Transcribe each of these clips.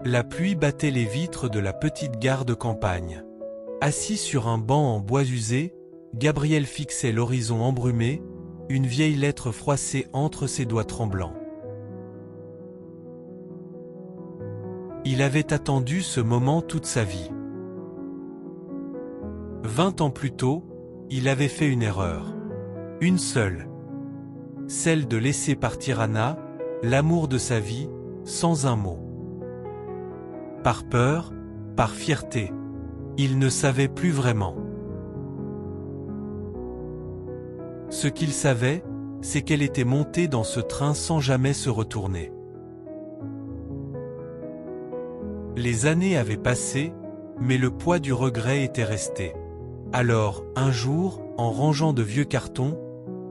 La pluie battait les vitres de la petite gare de campagne. Assis sur un banc en bois usé, Gabriel fixait l'horizon embrumé, une vieille lettre froissée entre ses doigts tremblants. Il avait attendu ce moment toute sa vie. 20 ans plus tôt, il avait fait une erreur. Une seule. Celle de laisser partir Anna, l'amour de sa vie, sans un mot. Par peur, par fierté. Il ne savait plus vraiment. Ce qu'il savait, c'est qu'elle était montée dans ce train sans jamais se retourner. Les années avaient passé, mais le poids du regret était resté. Alors, un jour, en rangeant de vieux cartons,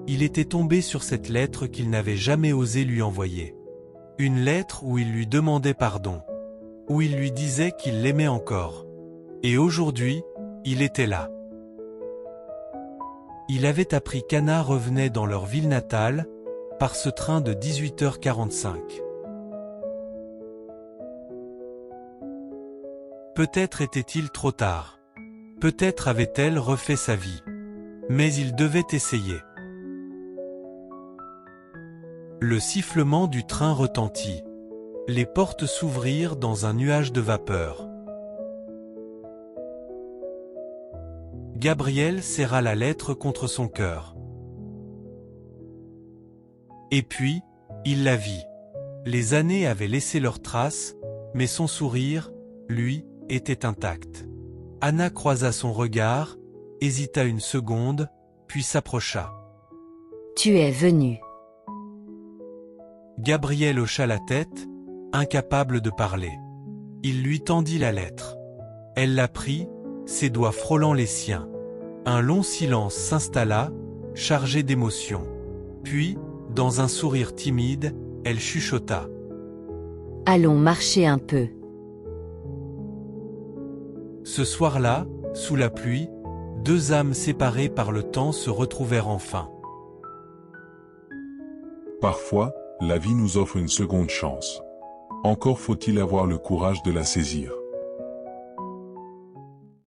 il était tombé sur cette lettre qu'il n'avait jamais osé lui envoyer. Une lettre où il lui demandait pardon, où il lui disait qu'il l'aimait encore. Et aujourd'hui, il était là. Il avait appris qu'Anna revenait dans leur ville natale, par ce train de 18h45. Peut-être était-il trop tard. Peut-être avait-elle refait sa vie. Mais il devait essayer. Le sifflement du train retentit. Les portes s'ouvrirent dans un nuage de vapeur. Gabriel serra la lettre contre son cœur. Et puis, il la vit. Les années avaient laissé leurs traces, mais son sourire, lui, était intact. Anna croisa son regard, hésita une seconde, puis s'approcha. « Tu es venu. » Gabriel hocha la tête, incapable de parler. Il lui tendit la lettre. Elle la prit, ses doigts frôlant les siens. Un long silence s'installa, chargé d'émotion. Puis, dans un sourire timide, elle chuchota. « Allons marcher un peu. » Ce soir-là, sous la pluie, deux âmes séparées par le temps se retrouvèrent enfin. Parfois, la vie nous offre une seconde chance. Encore faut-il avoir le courage de la saisir.